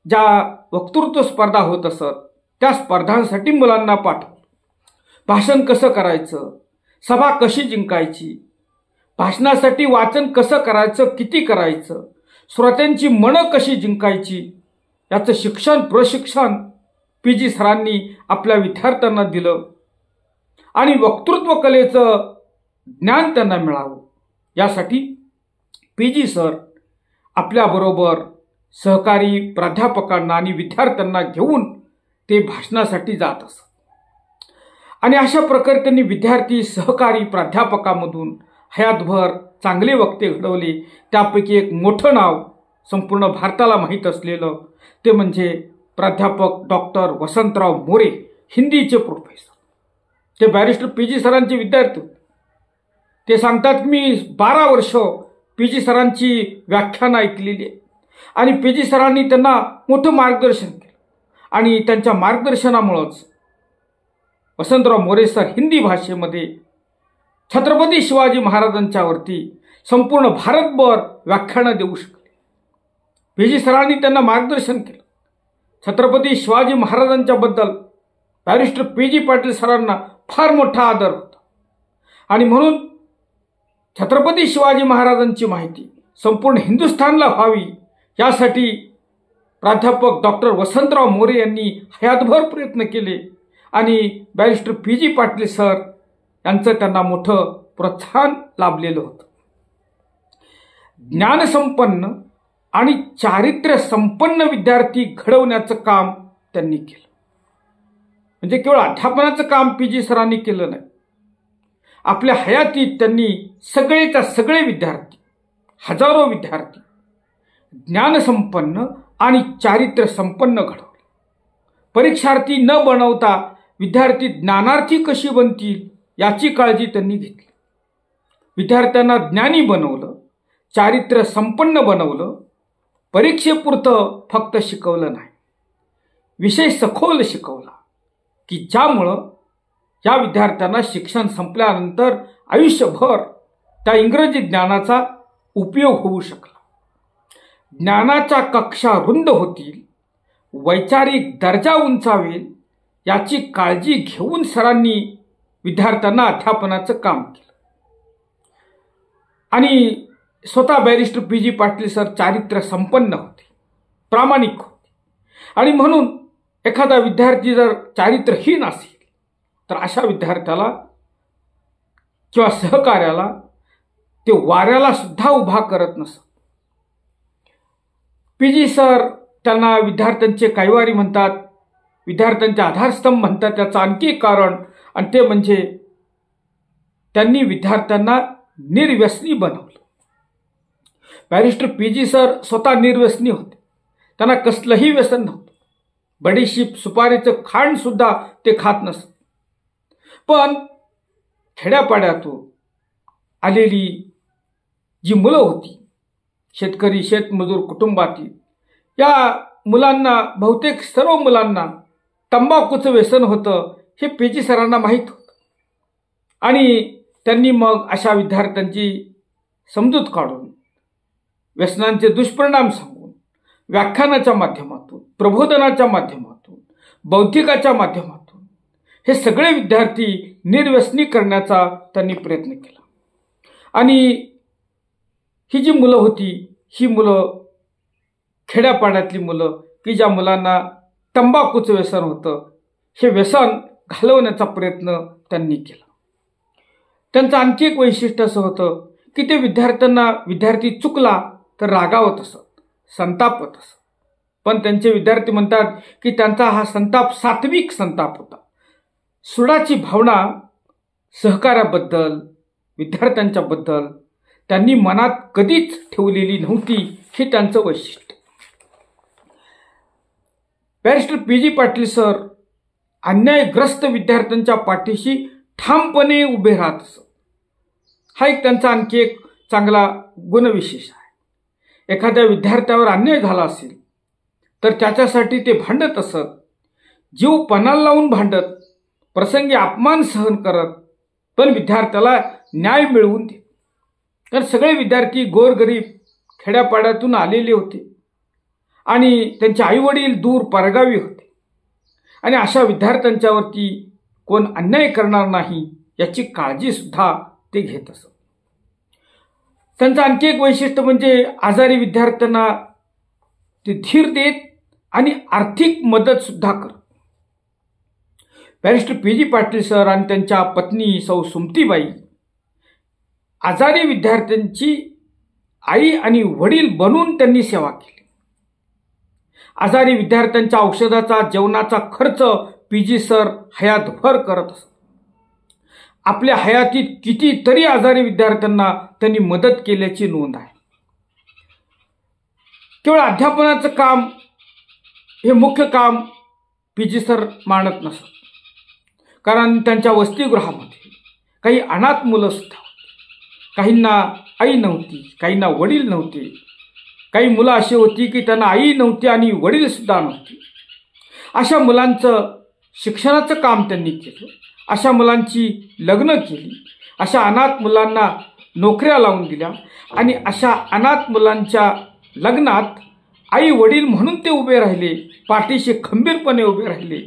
ज्या वक्तृत्व स्पर्धा होत असत त्या स्पर्धांसाठी मुलांना पाठवलं. भाषण कसं करायचं, सभा कशी जिंकायची, भाषणासाठी वाचन कसं करायचं, किती करायचं, श्रोत्यांची मनं कशी जिंकायची, याचं शिक्षण प्रशिक्षण पी.जी. सरांनी आपल्या विद्यार्थ्यांना दिलं आणि वक्तृत्व कलेचं ज्ञान त्यांना मिळावं यासाठी पी.जी. सर आपल्याबरोबर सहकारी प्राध्यापकांना आणि विद्यार्थ्यांना घेऊन ते भाषणासाठी जात असत. आणि अशा प्रकारे त्यांनी विद्यार्थी, सहकारी, प्राध्यापकामधून हयातभर चांगले वक्ते घडवले. त्यापैकी एक मोठं नाव संपूर्ण भारताला माहीत असलेलं ते म्हणजे प्राध्यापक डॉक्टर वसंतराव मोरे, हिंदीचे प्रोफेसर. ते बॅरिस्टर पी.जी. सरांचे विद्यार्थी होते. ते सांगतात की मी 12 वर्ष पी.जी. सरांची व्याख्यानं ऐकलेली आहे आणि पी.जी. सरांनी त्यांना मोठं मार्गदर्शन केलं आणि त्यांच्या मार्गदर्शनामुळंच वसंतराव मोरे सर हिंदी भाषेमध्ये छत्रपती शिवाजी महाराजांच्यावरती संपूर्ण भारतभर व्याख्यानं देऊ शकले. पी.जी. सरांनी त्यांना मार्गदर्शन केलं. छत्रपती शिवाजी महाराजांच्याबद्दल बॅरिस्टर पी.जी. पाटील सरांना फार मोठा आदर होता आणि म्हणून छत्रपती शिवाजी महाराजांची माहिती संपूर्ण हिंदुस्थानला व्हावी यासाठी प्राध्यापक डॉक्टर वसंतराव मोरे यांनी हयातभर प्रयत्न केले आणि बॅरिस्टर पी.जी. पाटील सर यांचं त्यांना मोठं प्रोत्साहन लाभलेलं होतं. ज्ञानसंपन्न आणि चारित्र्य संपन्न विद्यार्थी घडवण्याचं काम त्यांनी केलं. म्हणजे केवळ अध्यापनाचं काम पी.जी. सरांनी केलं नाही. आपल्या हयातीत त्यांनी सगळेच्या सगळे विद्यार्थी, हजारो विद्यार्थी ज्ञानसंपन्न आणि चारित्र्य संपन्न घडवले. परीक्षार्थी न बनवता विद्यार्थी ज्ञानार्थी कशी बनतील याची काळजी त्यांनी घेतली. विद्यार्थ्यांना ज्ञानी बनवलं, चारित्र्य संपन्न बनवलं. परीक्षेपुरतं फक्त शिकवलं नाही, विषय सखोल शिकवला की ज्यामुळं या विद्यार्थ्यांना शिक्षण संपल्यानंतर आयुष्यभर त्या इंग्रजी ज्ञानाचा उपयोग होऊ शकला. ज्ञानाच्या कक्षा रुंद होतील, वैचारिक दर्जा उंचावेल याची काळजी घेऊन सरांनी विद्यार्थ्यांना अध्यापनाचं काम केलं. आणि स्वतः बॅरिस्टर पी.जी. पाटील सर चारित्र्य संपन्न होते, प्रामाणिक होते. आणि म्हणून एखादा विद्यार्थी जर चारित्र्यहीन असेल तर अशा विद्यार्थ्याला किंवा सहकार्याला ते वाऱ्याला सुद्धा उभा करत नसत. पी.जी. सर त्यांना विद्यार्थ्यांचे कैवारी म्हणतात, विद्यार्थ्यांचे आधारस्तंभ म्हणतात. त्याचं आणखी एक कारण, आणि ते म्हणजे त्यांनी विद्यार्थ्यांना निर्व्यसनी बनवलं. Barrister PG. सर स्वतः निर्व्यसनी होते. त्यांना कसलंही व्यसन नव्हतं. बडीशीप, सुपारीचं खांड सुद्धा ते खात नसत. पण खेड्यापाड्यातून आलेली जी मुलं होती, शेतकरी शेतमजूर कुटुंबातील, या मुलांना, बहुतेक सर्व मुलांना तंबाखूचं व्यसन होतं हे पी.जी. सरांना माहीत होतं. आणि त्यांनी मग अशा विद्यार्थ्यांची समजूत काढून, व्यसनांचे दुष्परिणाम सांगून, व्याख्यानाच्या माध्यमातून, प्रबोधनाच्या माध्यमातून, बौद्धिकाच्या माध्यमातून हे सगळे विद्यार्थी निर्व्यसनी करण्याचा त्यांनी प्रयत्न केला. आणि ही जी मुलं होती, ही मुलं खेड्यापाड्यातली मुलं की ज्या मुलांना तंबाखूचं व्यसन होतं, हे व्यसन घालवण्याचा प्रयत्न त्यांनी केला. त्यांचं आणखी एक वैशिष्ट्य असं होतं की ते विद्यार्थी चुकला तर रागावत असत, संतापत असत. पण त्यांचे विद्यार्थी म्हणतात की त्यांचा हा संताप सात्विक संताप होता. सुडाची भावना सहकार्याबद्दल, विद्यार्थ्यांच्या बद्दल त्यांनी मनात कधीच ठेवलेली नव्हती. हे त्यांचं वैशिष्ट्य. Barrister PG. पाटील सर अन्यायग्रस्त विद्यार्थ्यांच्या पाठीशी ठामपणे उभे राहत असत. हा एक त्यांचा आणखी एक चांगला गुणविशेष आहे. एखाद्या विद्यार्थ्यावर अन्याय झाला असेल तर त्याच्यासाठी ते भांडत असत, जीव पणाला लावून भांडत, प्रसंगी अपमान सहन करत, पण विद्यार्थ्याला न्याय मिळवून देत. कारण सगळे विद्यार्थी गोरगरीब खेड्यापाड्यातून आलेले होते आणि त्यांचे आईवडील दूर परगावी होते. आणि अशा विद्यार्थ्यांच्यावरती कोण अन्याय करणार नाही याची काळजी सुद्धा ते घेत असत. त्यांचं आणखी एक वैशिष्ट्य म्हणजे आजारी विद्यार्थ्यांना ते धीर देत आणि आर्थिक मदत सुद्धा करत. Barrister PG. पाटील सर आणि त्यांच्या पत्नी सौ सुमतीबाई आजारी विद्यार्थ्यांची आई आणि वडील बनून त्यांनी सेवा केली. आजारी विद्यार्थ्यांच्या औषधाचा, जेवणाचा खर्च पी.जी. सर हयातभर करत असत. आपल्या हयातीत कितीतरी आजारी विद्यार्थ्यांना त्यांनी मदत केल्याची नोंद आहे. केवळ अध्यापनाचं काम हे मुख्य काम पी.जी. सर मानत नसत. कारण त्यांच्या वसतिगृहामध्ये काही अनाथ मुलं सुद्धा होती. काहींना आई नव्हती, काहींना वडील नव्हते. काही मुलं अशी होती की त्यांना आई नव्हती आणि वडील सुद्धा नव्हते. अशा मुलांचं शिक्षणाचं काम त्यांनी केलं. अशा मुलांची लग्न केली. अशा अनाथ मुलांना नोकऱ्या लावून दिल्या. आणि अशा अनाथ मुलांच्या लग्नात आई वडील म्हणून ते उभे राहिले, पाठीशी खंबीरपणे उभे राहिले.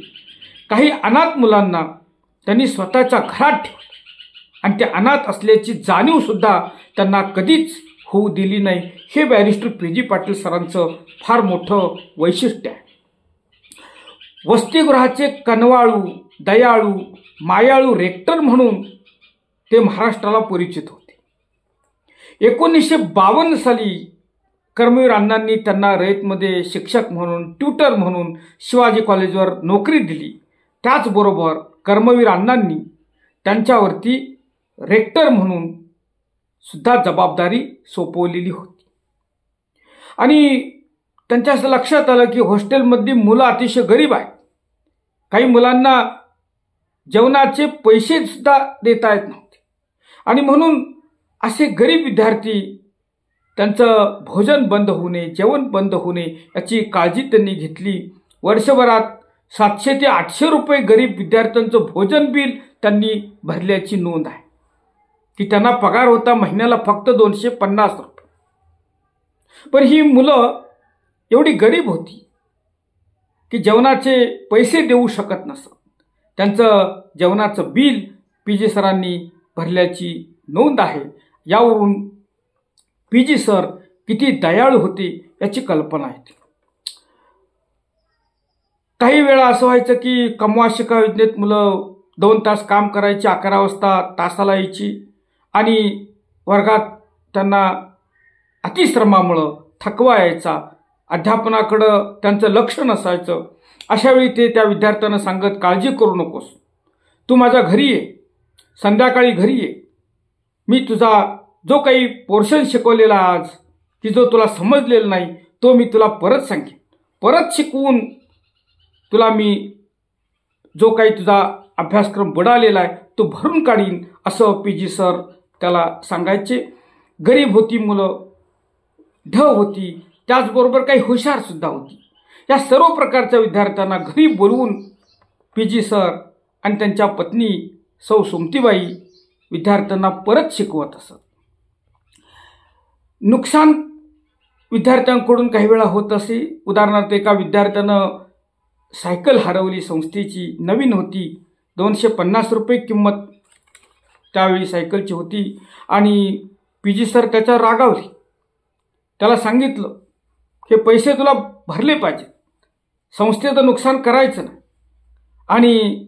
काही अनाथ मुलांना त्यांनी स्वतःच्या घरात ठेवलं आणि ते अनाथ असल्याची जाणीव सुद्धा त्यांना कधीच होऊ दिली नाही. हे बॅरिस्टर पी.जी. पाटील सरांचं फार मोठं वैशिष्ट्य आहे. वसतिगृहाचे कनवाळू, दयाळू, मायाळू रेक्टर म्हणून ते महाराष्ट्राला परिचित होते. 1952 साली कर्मवीर अण्णांनी त्यांना रयतमध्ये शिक्षक म्हणून, ट्युटर म्हणून शिवाजी कॉलेजवर नोकरी दिली. त्याचबरोबर कर्मवीर अण्णांनी त्यांच्यावरती रेक्टर म्हणून सुद्धा जबाबदारी सोपवलेली होती. आणि त्यांच्या असं लक्षात आलं की हॉस्टेलमधली मुलं अतिशय गरीब आहेत. काही मुलांना जेवणाचे पैसे सुद्धा देता येत नव्हते. आणि म्हणून असे गरीब विद्यार्थी, त्यांचं भोजन बंद होऊ नये, जेवण बंद होऊ नये याची काळजी त्यांनी घेतली. वर्षभरात 700 ते 800 रुपये गरीब विद्यार्थ्यांचं भोजन बिल त्यांनी भरल्याची नोंद आहे की त्यांना पगार होता महिन्याला फक्त 250 रुपये. पण ही मुलं एवढी गरीब होती की जेवणाचे पैसे देऊ शकत नसत. त्यांचं जेवणाचं बिल पीजी सरांनी भरल्याची नोंद आहे. यावरून पीजी सर किती दयाळू होते याची कल्पना येते. काही वेळा असं व्हायचं की कमवा शिका योजनेत मुलं 2 तास काम करायची, 11 वाजता तासाला यायची आणि वर्गात त्यांना अतिश्रमामुळं थकवा यायचा, अध्यापनाकडं त्यांचं लक्ष नसायचं. अशावेळी ते त्या विद्यार्थ्यांना सांगत, काळजी करू नकोस, तू माझ्या घरी ये, संध्याकाळी घरी ये, मी तुझा जो काही पोर्शन शिकवलेला आज की जो तुला समजलेला नाही तो मी तुला परत सांगेन, परत शिकवून तुला मी जो काही तुझा अभ्यासक्रम बुडालेला आहे तो भरून काढीन, असं पीजी सर त्याला सांगायचे. गरीब होती मुलं, ढ होती, त्याचबरोबर काही हुशार सुद्धा होती. या सर्व प्रकारच्या विद्यार्थ्यांना घरी बोलवून पीजी सर आणि त्यांच्या पत्नी सौ सुमतीबाई विद्यार्थ्यांना परत शिकवत असत. नुकसान विद्यार्थ्यांकडून काही वेळा होत असे. उदाहरणार्थ एका विद्यार्थ्यानं सायकल हरवली, संस्थेची नवीन होती, 250 रुपये किंमत त्यावेळी सायकलची होती आणि पीजी सर त्याच्यावर रागावले. त्याला सांगितलं हे पैसे तुला भरले पाहिजे, संस्थेचं नुकसान करायचं नाही. आणि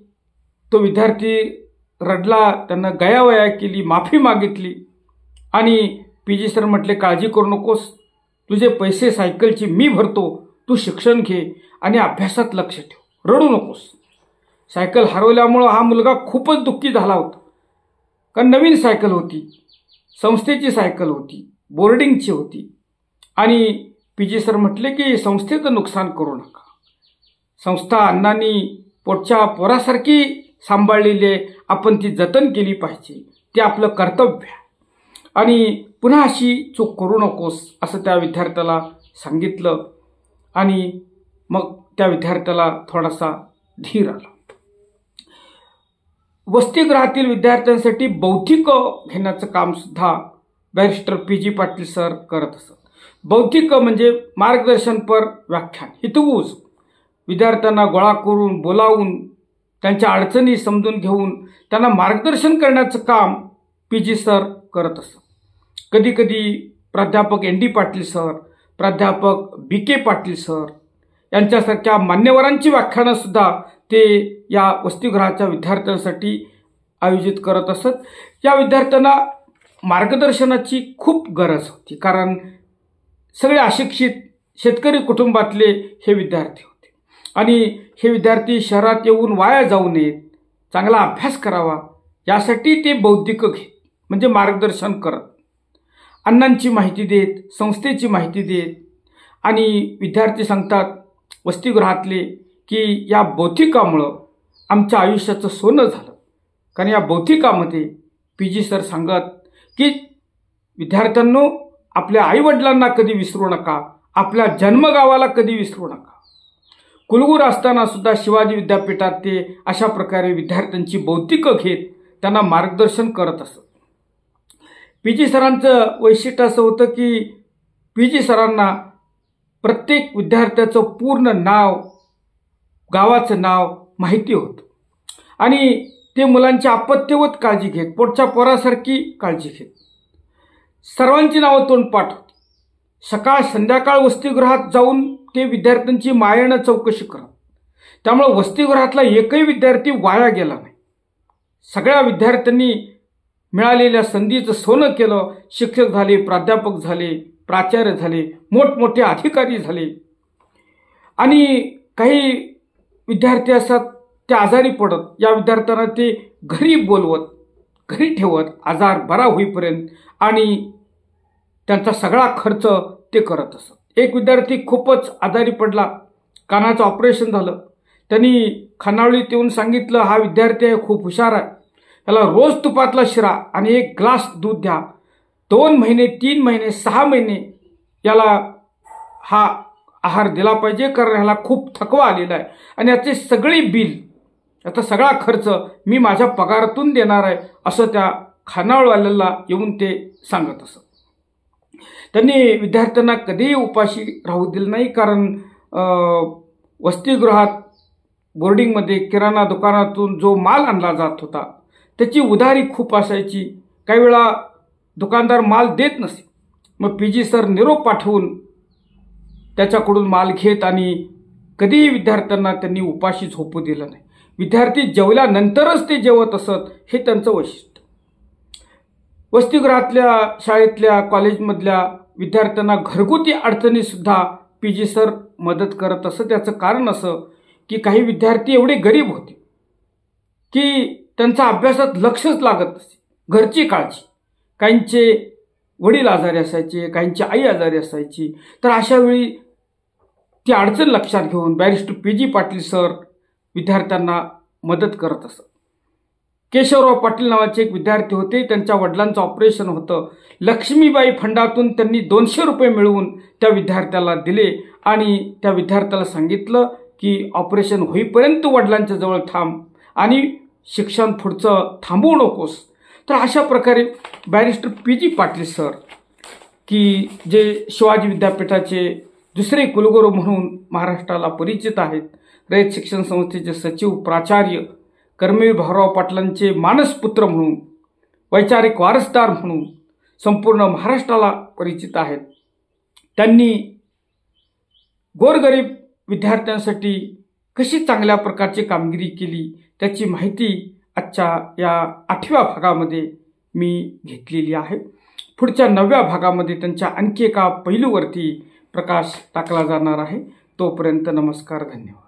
तो विद्यार्थी रडला, त्यांना गयावया केली, माफी मागितली आणि पीजी सर म्हटले काळजी करू नकोस, तुझे पैसे सायकलची मी भरतो, तू शिक्षण घे आणि अभ्यासात लक्ष ठेव, रडू नकोस. सायकल हरवल्यामुळं हा मुलगा खूपच दुःखी झाला होता. कारण नवीन सायकल होती, संस्थेची सायकल होती, बोर्डिंगची होती. आणि पीजी सर म्हटले की संस्थेचं नुकसान करू नका, संस्था अण्णांनी पोटच्या पोरासारखी सांभाळलेली आहे, आपण ती जतन केली पाहिजे, ते आपलं कर्तव्य आहे आणि पुन्हा अशी चूक करू नकोस असं त्या विद्यार्थ्याला सांगितलं. आणि मग त्या विद्यार्थ्याला थोडासा धीर आला. वसतिगृहातील विद्यार्थ्यांसाठी बौद्धिक घेण्याचं काम सुद्धा बॅरिस्टर पीजी पाटील सर करत असत. बौद्धिक म्हणजे मार्गदर्शनपर व्याख्यान, हितगुज विद्यार्थ्यांना गोळा करून बोलावून त्यांच्या अडचणी समजून घेऊन त्यांना मार्गदर्शन करण्याचं काम पीजी सर करत असत. कधीकधी प्राध्यापक एन डी पाटील सर, प्राध्यापक बी के पाटील सर यांच्यासारख्या मान्यवरांची व्याख्यानंसुद्धा ते या वसतिगृहाच्या विद्यार्थ्यांसाठी आयोजित करत असत. या विद्यार्थ्यांना मार्गदर्शनाची खूप गरज होती, कारण सगळे अशिक्षित शेतकरी कुटुंबातले हे विद्यार्थी होते आणि हे विद्यार्थी शहरात येऊन वाया जाऊ नयेत, चांगला अभ्यास करावा यासाठी ते बौद्धिक घेत, म्हणजे मार्गदर्शन करत, अण्णांची माहिती देत, संस्थेची माहिती देत. आणि विद्यार्थी सांगतात वसतिगृहातले की या बौद्धिकामुळं आमच्या आयुष्याचं सोनं झालं. कारण या बौद्धिकामध्ये पीजी सर सांगत की विद्यार्थ्यांनो, आपल्या आईवडिलांना कधी विसरू नका, आपल्या जन्मगावाला कधी विसरू नका. कुलगुरू असताना सुद्धा शिवाजी विद्यापीठात ते अशा प्रकारे विद्यार्थ्यांची बौद्धिक घेत त्यांना मार्गदर्शन करत असत. पीजी सरांचं वैशिष्ट्य असं होतं की पीजी सरांना प्रत्येक विद्यार्थ्याचं पूर्ण नाव, गावाचं नाव माहिती होतं आणि ते मुलांची अपत्यवत काळजी घेत, पोटच्या पोरासारखी काळजी घेत. सर्वांची नावं तोंडपाठ होती. सकाळ संध्याकाळ वसतिगृहात जाऊन ते विद्यार्थ्यांची मायेनं चौकशी करत. त्यामुळे वसतिगृहातला एकही विद्यार्थी वाया गेला नाही. सगळ्या विद्यार्थ्यांनी मिळालेल्या संधीचं सोनं केलं. शिक्षक झाले, प्राध्यापक झाले, प्राचार्य झाले, मोठमोठे अधिकारी झाले. आणि काही विद्यार्थी असतात ते आजारी पडत, या विद्यार्थ्यांना ते घरी बोलवत, घरी ठेवत आजार बरा होईपर्यंत, आणि त्यांचा सगळा खर्च ते करत असत. एक विद्यार्थी खूपच आजारी पडला, कानाचं ऑपरेशन झालं. त्यांनी खानावळीत येऊन सांगितलं, हा विद्यार्थी आहे, खूप हुशार आहे, त्याला रोज तुपातला शिरा आणि 1 ग्लास दूध द्या. 2 महिने, 3 महिने, 6 महिने याला हा आहार दिला पाहिजे, कारण ह्याला खूप थकवा आलेला आहे आणि याचे सगळे बिल, याचा सगळा खर्च मी माझ्या पगारातून देणार आहे, असं त्या खानावळवाल्याला येऊन ते सांगत असत. त्यांनी विद्यार्थ्यांना कधीही उपाशी राहू दिलं नाही, कारण वसतिगृहात, बोर्डिंगमध्ये किराणा दुकानातून जो माल आणला जात होता त्याची उधारी खूप असायची. काही वेळा दुकानदार माल देत नसे, मग पीजी सर निरोप पाठवून त्याच्याकडून माल घेत, आणि कधीही विद्यार्थ्यांना त्यांनी उपाशी झोपू दिलं नाही. विद्यार्थी जेवल्यानंतरच ते जेवत असत, हे त्यांचं वैशिष्ट्य. वसतिगृहातल्या, शाळेतल्या, कॉलेजमधल्या विद्यार्थ्यांना घरगुती अडचणीसुद्धा पीजी सर मदत करत असत. त्याचं कारण असं की काही विद्यार्थी एवढे गरीब होते की त्यांचा अभ्यासात लक्षच लागत नसे. घरची काळजी, काहींचे वडील आजारी असायचे, काहींची आई आजारी असायची, तर अशा वेळी ती अडचण लक्षात घेऊन बॅरिस्टर पीजी पाटील सर विद्यार्थ्यांना मदत करत असत. केशवराव पाटील नावाचे एक विद्यार्थी होते, त्यांच्या वडिलांचं ऑपरेशन होतं. लक्ष्मीबाई फंडातून त्यांनी 200 रुपये मिळवून त्या विद्यार्थ्याला दिले आणि त्या विद्यार्थ्याला सांगितलं की ऑपरेशन होईपर्यंत वडिलांच्या जवळ थांब आणि शिक्षण पुढचं थांबवू नकोस. तर अशा प्रकारे बॅरिस्टर पीजी पाटील सर, की जे शिवाजी विद्यापीठाचे दुसरे कुलगुरू म्हणून महाराष्ट्राला परिचित आहेत, रयत शिक्षण संस्थेचे सचिव, प्राचार्य, कर्मवीर भाऊराव पाटलांचे मानसपुत्र म्हणून, वैचारिक वारसदार म्हणून संपूर्ण महाराष्ट्राला परिचित आहेत. त्यांनी गोरगरीब विद्यार्थ्यांसाठी कशी चांगल्या प्रकारची कामगिरी केली त्याची माहिती आजच्या या 8व्या भागामध्ये मी घेतलेली आहे. पुढच्या 9व्या भागामध्ये त्यांच्या आणखी एका पैलूवरती प्रकाश टाकला जाणार आहे. तोपर्यंत नमस्कार, धन्यवाद.